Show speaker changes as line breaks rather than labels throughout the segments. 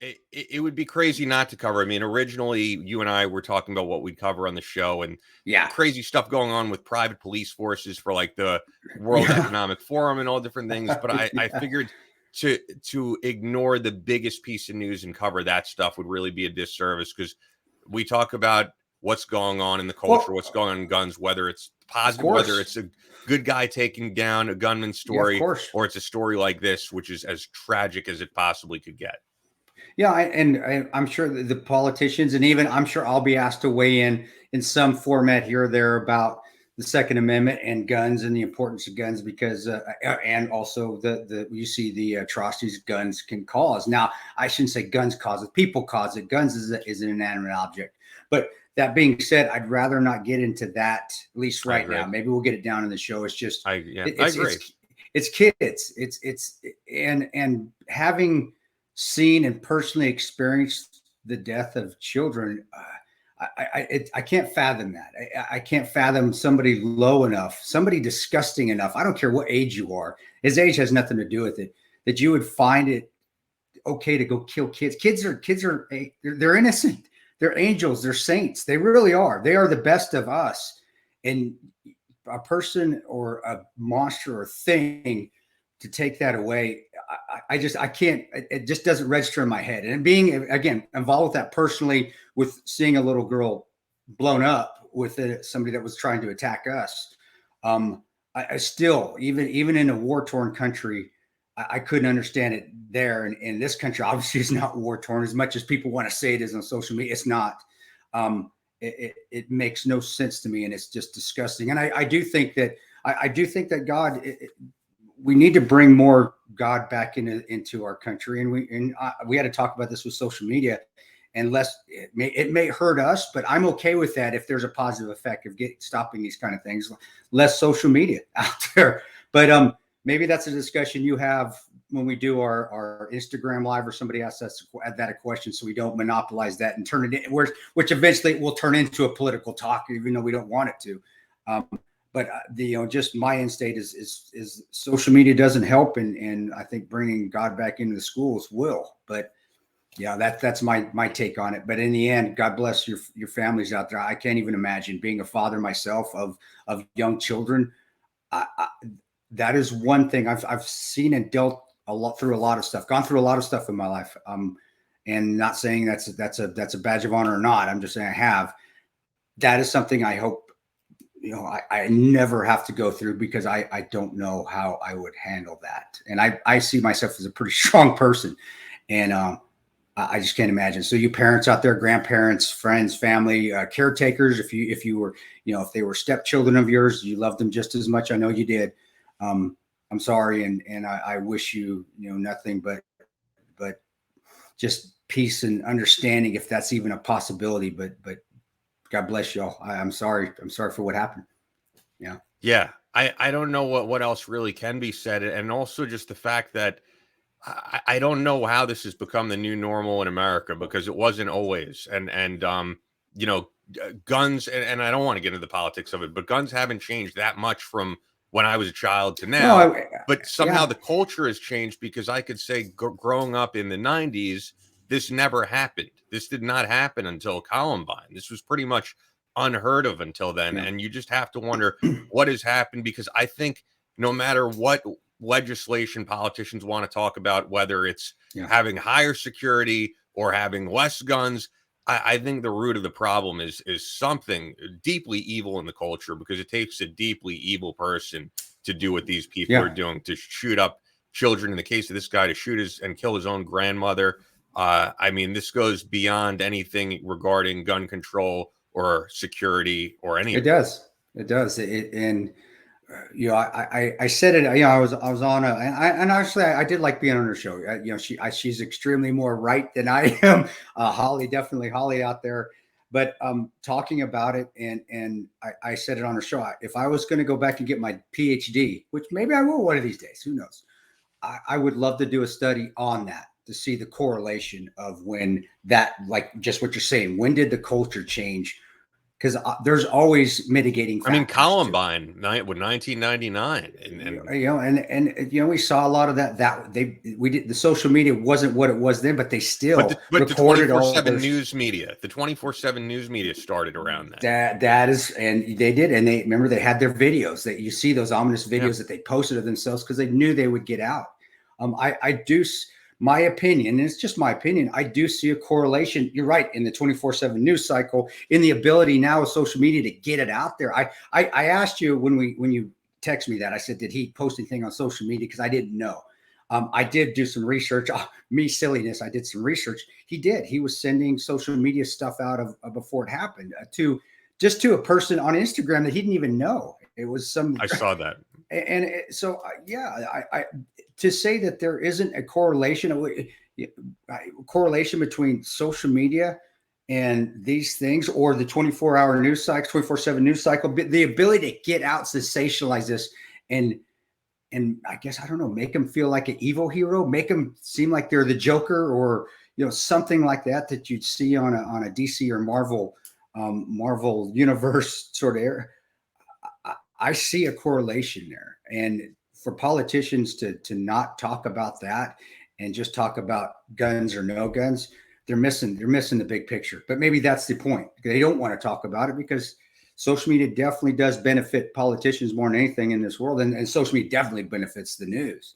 it would be crazy not to cover. I mean, originally you and I were talking about what we'd cover on the show, and
Yeah,
crazy stuff going on with private police forces for like the World Economic Forum and all different things. But I figured to ignore the biggest piece of news and cover that stuff would really be a disservice, because we talk about what's going on in the culture, what's going on in guns, whether it's positive, whether it's a good guy taking down a gunman story, or it's a story like this, which is as tragic as it possibly could get.
Yeah, and I'm sure the politicians, and even I'm sure I'll be asked to weigh in some format here or there about the Second Amendment and guns and the importance of guns, because and also the you see the atrocities guns can cause. Now, I shouldn't say guns cause it, people cause it. Guns is an inanimate object. But that being said, I'd rather not get into that, at least right now. Maybe we'll get it down in the show. It's just
I agree.
It's kids. It's and having seen and personally experienced the death of children, I can't fathom that. I can't fathom somebody low enough, somebody disgusting enough. I don't care what age you are. His age has nothing to do with it. That you would find it okay to go kill kids. Kids are they're innocent. They're angels. They're saints. They really are. They are the best of us. And a person or a monster or thing to take that away, I can't, it just doesn't register in my head. And being, again, involved with that personally, with seeing a little girl blown up with somebody that was trying to attack us. I still, even in a war-torn country, I couldn't understand it there. And in this country, obviously, it's not war-torn as much as people want to say it is on social media. It's not. It makes no sense to me, and it's just disgusting. And I do think that God, we need to bring more God back into our country, and we had to talk about this with social media. And it may hurt us, but I'm okay with that if there's a positive effect of stopping these kind of things. Less social media out there, but maybe that's a discussion you have when we do our Instagram live, or somebody asks us that a question, so we don't monopolize that and turn it in, which eventually will turn into a political talk, even though we don't want it to. But just my end state is social media doesn't help, and I think bringing God back into the schools will. But yeah, that's my take on it. But in the end, God bless your families out there. I can't even imagine being a father myself of young children. That is one thing I've seen and dealt through a lot of stuff, gone through a lot of stuff in my life. And not saying that's a badge of honor or not. I'm just saying I have. That is something I hope, I never have to go through, because I don't know how I would handle that. And I see myself as a pretty strong person, and I just can't imagine. So you parents out there, grandparents, friends, family, caretakers, if you were, if they were stepchildren of yours, you loved them just as much. I know you did. I'm sorry. And I wish you, nothing but just peace and understanding, if that's even a possibility, but God bless y'all. I'm sorry. I'm sorry for what happened. Yeah.
Yeah. I don't know what else really can be said. And also just the fact that I don't know how this has become the new normal in America, because it wasn't always. And guns, and I don't want to get into the politics of it, but guns haven't changed that much from when I was a child to now. But somehow the culture has changed, because I could say growing up in the 90s, this never happened. This did not happen until Columbine. This was pretty much unheard of until then. Yeah. And you just have to wonder what has happened, because I think no matter what legislation politicians want to talk about, whether it's having higher security or having less guns, I think the root of the problem is something deeply evil in the culture, because it takes a deeply evil person to do what these people are doing, to shoot up children. In the case of this guy, to shoot and kill his own grandmother. I mean, this goes beyond anything regarding gun control or security or anything.
It does. And I said it. I was on and actually I did like being on her show. She's extremely more right than I am. Holly out there, but talking about it, and I said it on her show. If I was going to go back and get my PhD, which maybe I will one of these days, who knows? I would love to do a study on that, to see the correlation of when that, like just what you're saying, when did the culture change because there's always mitigating
I mean,
factors.
Columbine, with 1999,
and we saw a lot of that. We did, the social media wasn't what it was then, but they still
but the
recorded all
24/7
those.
news media, the 24/7 news media started around that.
That is, and they did, and they remember they had their videos that you see, those ominous videos that they posted of themselves because they knew they would get out. I do. My opinion, and it's just my opinion, I do see a correlation. You're right, in the 24/7 news cycle, in the ability now of social media to get it out there. I asked you when you text me that, I said, did he post anything on social media? Because I didn't know. I did do some research. Me silliness. I did some research. He did. He was sending social media stuff out of before it happened to a person on Instagram that he didn't even know. It was some.
I saw that.
And so, I to say that there isn't a correlation between social media and these things, or the 24-hour news cycle, 24/7 news cycle, the ability to get out, sensationalize this, and I guess, I don't know, make them feel like an evil hero, make them seem like they're the Joker, or something like that you'd see on a DC or Marvel universe sort of area. I see a correlation there, and for politicians to not talk about that and just talk about guns or no guns, they're missing the big picture. But maybe that's the point. They don't want to talk about it because social media definitely does benefit politicians more than anything in this world, and social media definitely benefits the news.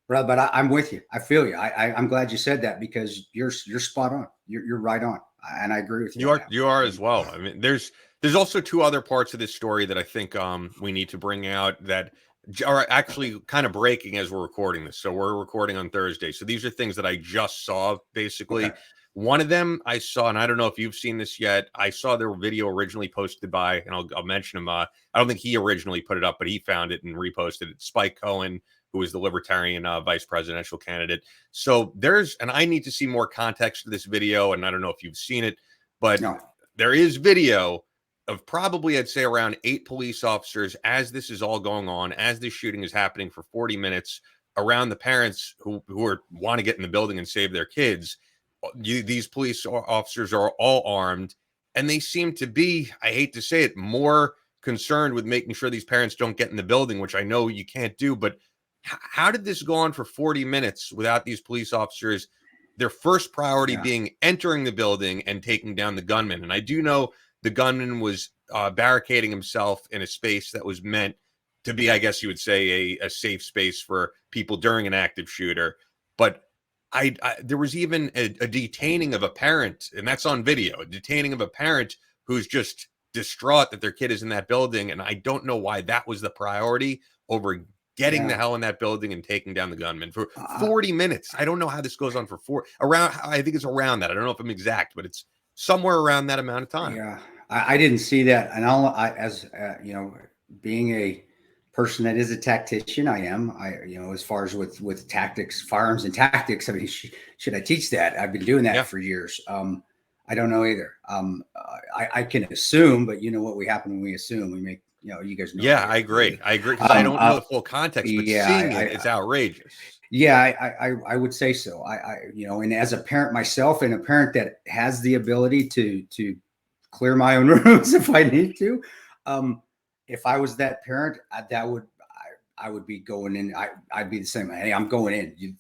But I'm with you. I feel you. I'm glad you said that, because you're spot on. You're right on, and I agree with you.
You are as well. I mean, there's also two other parts of this story that I think we need to bring out that are actually kind of breaking as we're recording this. So we're recording on Thursday. So these are things that I just saw, basically. Okay. One of them I saw, and I don't know if you've seen this yet. I saw their video originally posted by, and I'll mention him. I don't think he originally put it up, but he found it and reposted it. Spike Cohen, who is the Libertarian vice presidential candidate. So and I need to see more context to this video, and I don't know if you've seen it, but there is video of probably, I'd say, around 8 police officers as this is all going on, as this shooting is happening for 40 minutes, around the parents who want to get in the building and save their kids. These police officers are all armed, and they seem to be, I hate to say it, more concerned with making sure these parents don't get in the building, which I know you can't do. But how did this go on for 40 minutes without these police officers, their first priority being entering the building and taking down the gunman? And I do know the gunman was barricading himself in a space that was meant to be, I guess you would say, a safe space for people during an active shooter. But there was even a detaining of a parent, and that's on video, a detaining of a parent who's just distraught that their kid is in that building. And I don't know why that was the priority over getting the hell in that building and taking down the gunman for 40 minutes. I don't know how this goes on for I think it's around that. I don't know if I'm exact, but it's somewhere around that amount of time.
Yeah, I didn't see that. And as being a person that is a tactician, I am. As far as with tactics, firearms and tactics, I mean, should I teach that? I've been doing that for years. I don't know either. I can assume, but what we happen when we assume, we make, you guys know.
Yeah, I agree. Because I don't know the full context, but seeing it's outrageous.
Yeah, I would say so. And as a parent myself, and a parent that has the ability to clear my own rooms if I need to, if I was that parent, I would be going in. I'd be the same. Hey, I'm going in. You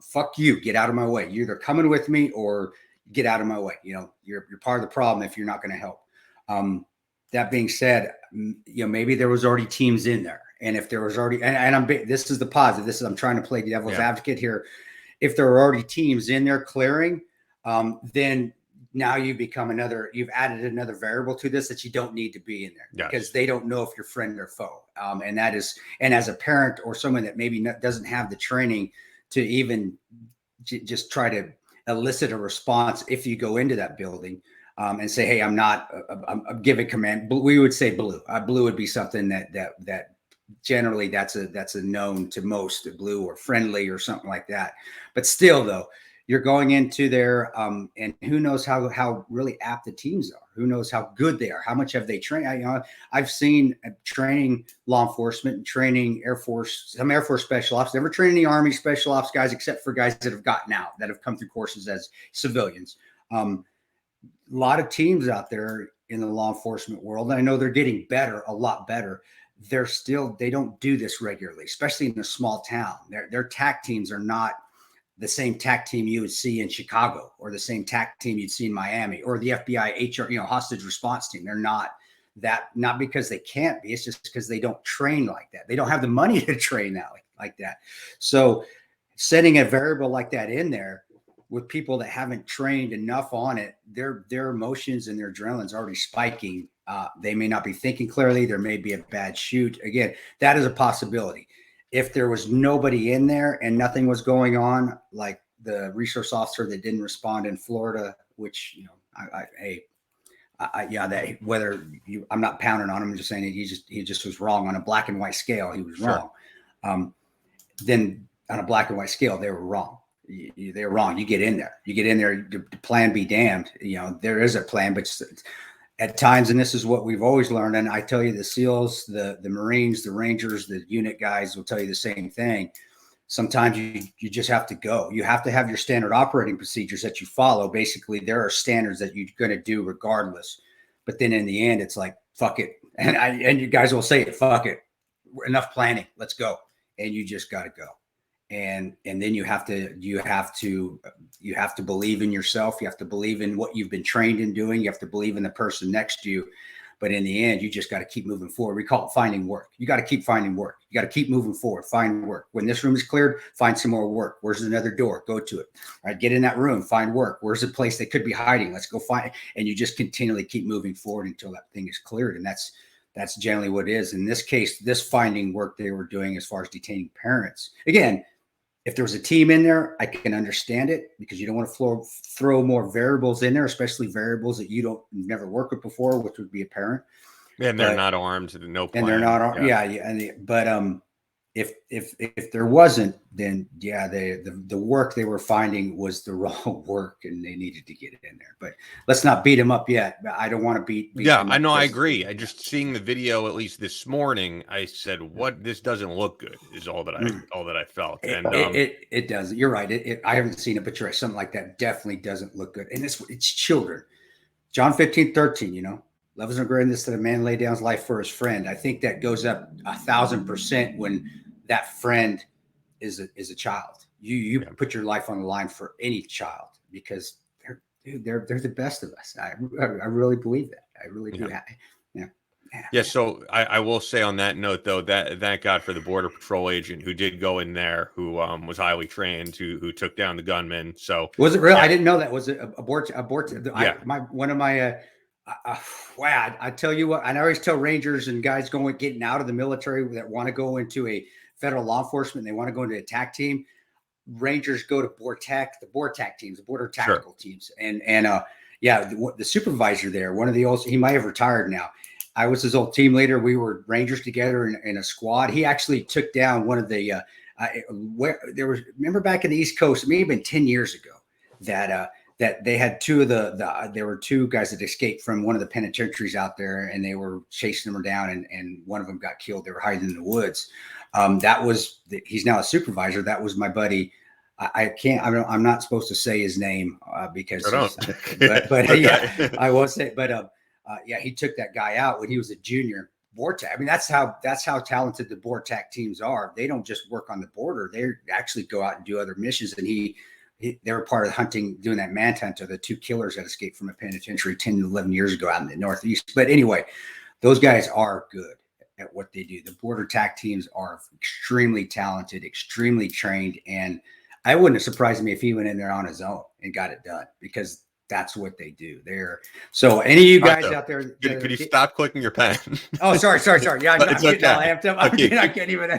fuck you. Get out of my way. You're either coming with me or get out of my way. You're part of the problem if you're not going to help. That being said, maybe there was already teams in there. And if there was already, this is the positive. I'm trying to play devil's advocate here. If there are already teams in there clearing, then now you've added another variable to this that you don't need to be in there because they don't know if you're friend or foe. And as a parent or someone that maybe doesn't have the training to even just try to elicit a response if you go into that building, and say, hey, I'm giving command. We would say blue. Blue would be something that generally that's a known to most, blue or friendly or something like that. But still, though, you're going into there, and who knows how really apt the teams are? Who knows how good they are? How much have they trained? I've seen training law enforcement and training Air Force, some Air Force special ops. Never trained any Army special ops guys, except for guys that have gotten out, that have come through courses as civilians. A lot of teams out there in the law enforcement world. And I know they're getting better, a lot better. They don't do this regularly, especially in a small town. Their TAC teams are not the same TAC team you would see in Chicago, or the same TAC team you'd see in Miami, or the FBI HR, hostage response team. They're not because they can't be. It's just because they don't train like that. They don't have the money to train that like that. So setting a variable like that in there with people that haven't trained enough on it, their emotions and their adrenaline's already spiking. They may not be thinking clearly. There may be a bad shoot. Again, that is a possibility. If there was nobody in there and nothing was going on, like the resource officer that didn't respond in Florida, which, I'm not pounding on him. I'm just saying he just was wrong on a black and white scale. He was wrong. Then on a black and white scale, they were wrong. They're wrong. You get in there. The plan be damned. There is a plan, but at times, and this is what we've always learned, and I tell you, the SEALs, the Marines, the Rangers, the unit guys will tell you the same thing. Sometimes you just have to go. You have to have your standard operating procedures that you follow. Basically, there are standards that you're going to do regardless. But then in the end, it's like, fuck it. And you guys will say it, fuck it. Enough planning. Let's go. And you just got to go. And then you have to believe in yourself. You have to believe in what you've been trained in doing. You have to believe in the person next to you. But in the end, you just got to keep moving forward. We call it finding work. You got to keep finding work. You got to keep moving forward. Find work. When this room is cleared, find some more work. Where's another door? Go to it. All right, get in that room. Find work. Where's a place they could be hiding? Let's go find it. And you just continually keep moving forward until that thing is cleared. And that's generally what it is. In this case, this finding work they were doing as far as detaining parents. Again, if there was a team in there, I can understand it, because you don't want to throw more variables in there, especially variables that you've never worked with before, which would be a parent.
And they're not armed, no plan.
And they're not armed. Yeah. But if there wasn't, then the work they were finding was the wrong work, and they needed to get it in there. But let's not beat them up yet. I don't want to beat them
I know.
up.
I agree. I just seeing the video, at least this morning, I said, "What? This doesn't look good." Is all that I felt. And
it doesn't. You're right. I haven't seen it, but you're right. Something like that definitely doesn't look good. And it's children. John 15:13. Love is no greater than this, that a man lay down his life for his friend. I think that goes up 1,000% when that friend is a child. You put your life on the line for any child, because they're the best of us. I really believe that. I really do.
Yeah. So I will say on that note, though, that thank God for the Border Patrol agent who did go in there, who was highly trained, who took down the gunman. So
was it real? I didn't know that. Was it abort?
Yeah.
Wow. I tell you what, I always tell Rangers and guys getting out of the military that want to go into a federal law enforcement, they want to go into a TAC team. Rangers go to the BORTAC teams, the border tactical teams. And the supervisor there, one of the old, he might have retired now. I was his old team leader. We were Rangers together in a squad. He actually took down one of the, remember back in the East Coast, it may have been 10 years ago, that they had there were two guys that escaped from one of the penitentiaries out there, and they were chasing them down, and one of them got killed. They were hiding in the woods. He's now a supervisor. That was my buddy. I'm not supposed to say his name because, I won't say, he took that guy out when he was a junior. BORTAC. I mean, that's how talented the BORTAC teams are. They don't just work on the border. They actually go out and do other missions. And they were part of the hunting, doing that manhunt of the two killers that escaped from a penitentiary 10 to 11 years ago out in the Northeast. But anyway, those guys are good at what they do. The border TAC teams are extremely talented, extremely trained. And I wouldn't have surprised me if he went in there on his own and got it done, because that's what they do. So any of you guys out there,
could you stop clicking your pen?
Oh, sorry. Yeah,
it's okay.
I can't even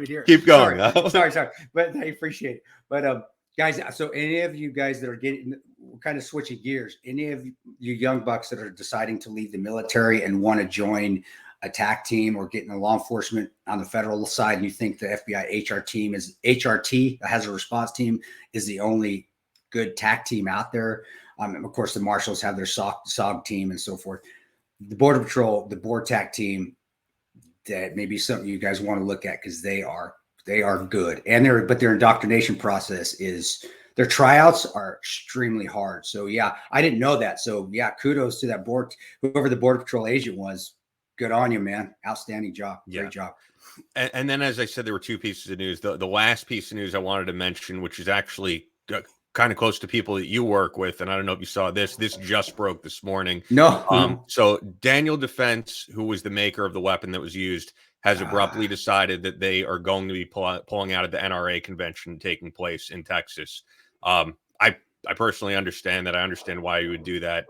hear it.
Keep going.
Sorry. But I appreciate it. But guys, so any of you guys that are we're kind of switching gears, any of you young bucks that are deciding to leave the military and want to join a TAC team or get into law enforcement on the federal side, and you think the FBI HR team HRT, has a response team, is the only good TAC team out there. Of course, the Marshals have their SOG team and so forth. The Border Patrol, the BORTAC team, that may be something you guys want to look at, because they are good, and their indoctrination process is their tryouts are extremely hard. So yeah, I didn't know that. So yeah, kudos to that board, whoever the Border Patrol agent was. Good on you, man. Outstanding job.
Yeah.
Great job.
And then, as I said, there were two pieces of news. The last piece of news I wanted to mention, which is actually kind of close to people that you work with, and I don't know if you saw this. This just broke this morning.
No.
So Daniel Defense, who was the maker of the weapon that was used, has abruptly decided that they are going to be pulling out of the NRA convention taking place in Texas. I personally understand that. I understand why you would do that.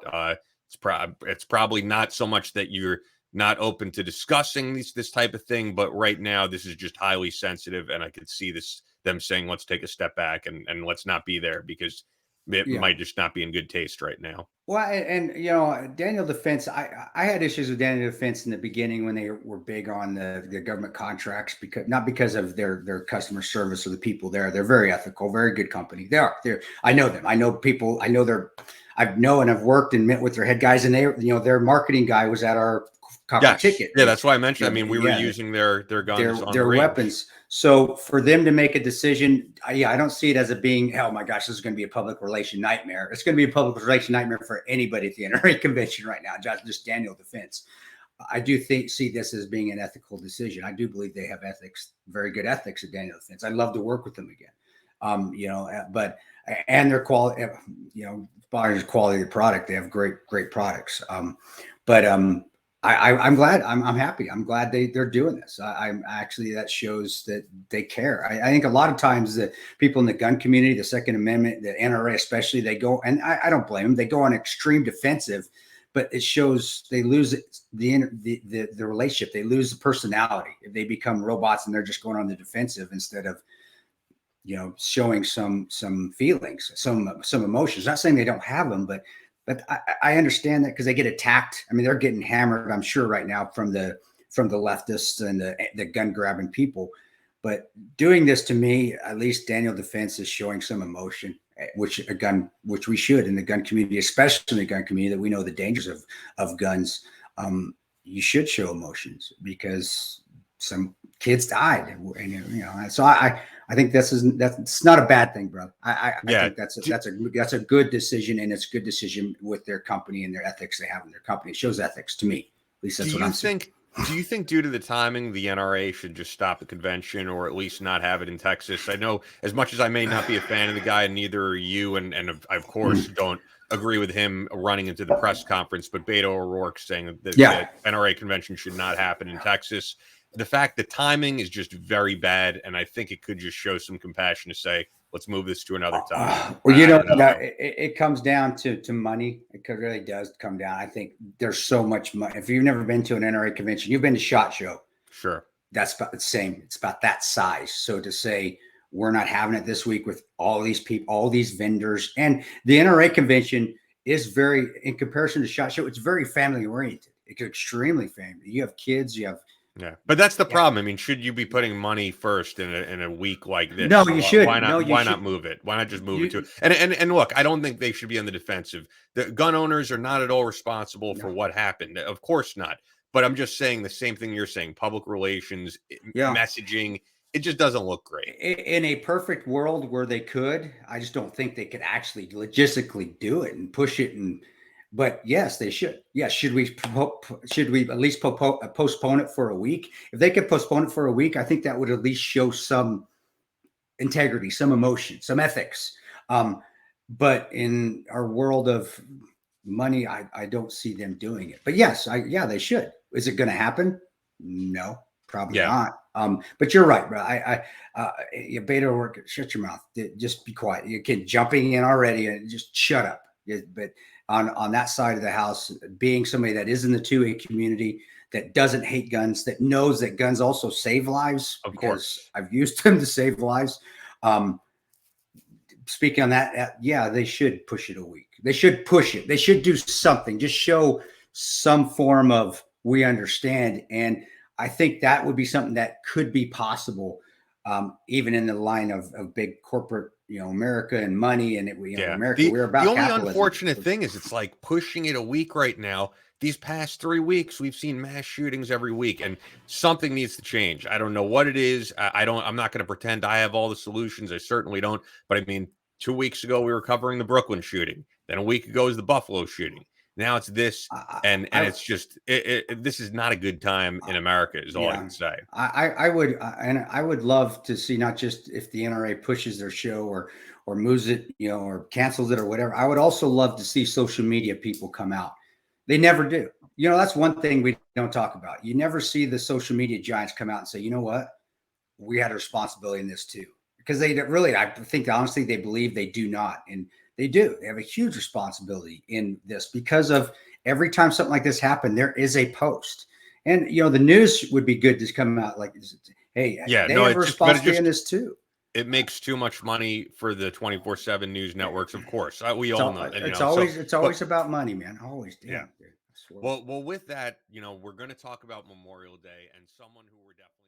It's probably not so much that you're not open to discussing this type of thing, but right now this is just highly sensitive, and I could see them saying, let's take a step back and let's not be there, because it might just not be in good taste right now.
Well, and you know, Daniel Defense, I had issues with Daniel Defense in the beginning when they were big on the government contracts, because not because of their customer service or the people there. They're very ethical, very good company. I know them. I know people. I know I've worked and met with their head guys, and their marketing guy was at our ticket.
Yeah, that's why I mentioned. I mean, we were using their guns,
their weapons. So for them to make a decision, I don't see it as being, oh my gosh, this is going to be a public relation nightmare. It's going to be a public relation nightmare for anybody at the NRA convention right now, just Daniel Defense. I do see this as being an ethical decision. I do believe they have ethics, very good ethics at Daniel Defense. I'd love to work with them again. But their quality, as far as quality of the product, they have great products. I'm glad. I'm happy. I'm glad they're doing this. I'm actually, that shows that they care. I think a lot of times the people in the gun community, the Second Amendment, the NRA especially, they go, and I don't blame them. They go on extreme defensive, but it shows they lose the relationship. They lose the personality if they become robots and they're just going on the defensive instead of showing some feelings, some emotions. Not saying they don't have them, but I understand that because they get attacked. I mean, they're getting hammered, I'm sure, right now from the leftists and the gun grabbing people. But doing this, to me, at least Daniel Defense is showing some emotion, which we should in the gun community, especially in the gun community, that we know the dangers of guns. You should show emotions because some kids died, and so I think that's not a bad thing, bro. I think that's a good decision, and it's a good decision with their company and their ethics they have in their company. It shows ethics to me. At least that's what I'm saying.
Do you think, due to the timing, the NRA should just stop the convention, or at least not have it in Texas? I know, as much as I may not be a fan of the guy, neither are you, and of course don't agree with him running into the press conference, but Beto O'Rourke saying that the NRA convention should not happen in Texas. The fact the timing is just very bad, and I think it could just show some compassion to say, let's move this to another time.
It comes down to money. It really does come down. I think there's so much money. If you've never been to an NRA convention, you've been to SHOT Show.
Sure.
That's about the same. It's about that size. So to say we're not having it this week with all these people, all these vendors, and the NRA convention is very, in comparison to SHOT Show, it's very family oriented. It's extremely family. You have kids, you have.
Yeah, but that's the problem. I mean, should you be putting money first in a week like this?
No, you should.
Why not? Why not move it? Why not just move it to? And look, I don't think they should be on the defensive. The gun owners are not at all responsible for what happened. Of course not. But I'm just saying the same thing you're saying. Public relations, messaging. It just doesn't look great.
In a perfect world where they could, I just don't think they could actually logistically do it and push it. But yes, they should. Yes, should we at least postpone it for a week? If they could postpone it for a week, I think that would at least show some integrity, some emotion, some ethics. But in our world of money, I don't see them doing it. But yes, they should. Is it going to happen? No, probably not. But you're right, bro. You Beto O'Rourke, shut your mouth. Just be quiet. You kid jumping in already, and just shut up. But on that side of the house, being somebody that is in the 2A community, that doesn't hate guns, that knows that guns also save lives.
Of course,
I've used them to save lives. Speaking on that, they should push it a week. They should push it. They should do something. Just show some form of we understand. And I think that would be something that could be possible, even in the line of big corporate, America and money, and America. We're about
the only
capitalism.
Unfortunate thing is it's like pushing it a week right now. These past 3 weeks, we've seen mass shootings every week, and something needs to change. I don't know what it is. I'm not going to pretend I have all the solutions. I certainly don't. But I mean, 2 weeks ago, we were covering the Brooklyn shooting. Then a week ago is the Buffalo shooting. Now it's this, and it's just this is not a good time in America. Is all I can say.
I would love to see, not just if the NRA pushes their show or moves it, or cancels it or whatever. I would also love to see social media people come out. They never do. That's one thing we don't talk about. You never see the social media giants come out and say, you know what, we had a responsibility in this too. Because they really, I think honestly, they believe they do not. And they do. They have a huge responsibility in this, because of every time something like this happened, there is a post. And, the news would be good to come out like, hey, they have a responsibility in this too.
It makes too much money for the 24/7 news networks, of course. We all know.
It's always about money, man. Always.
Yeah. Well, with that, we're going to talk about Memorial Day, and someone who we're definitely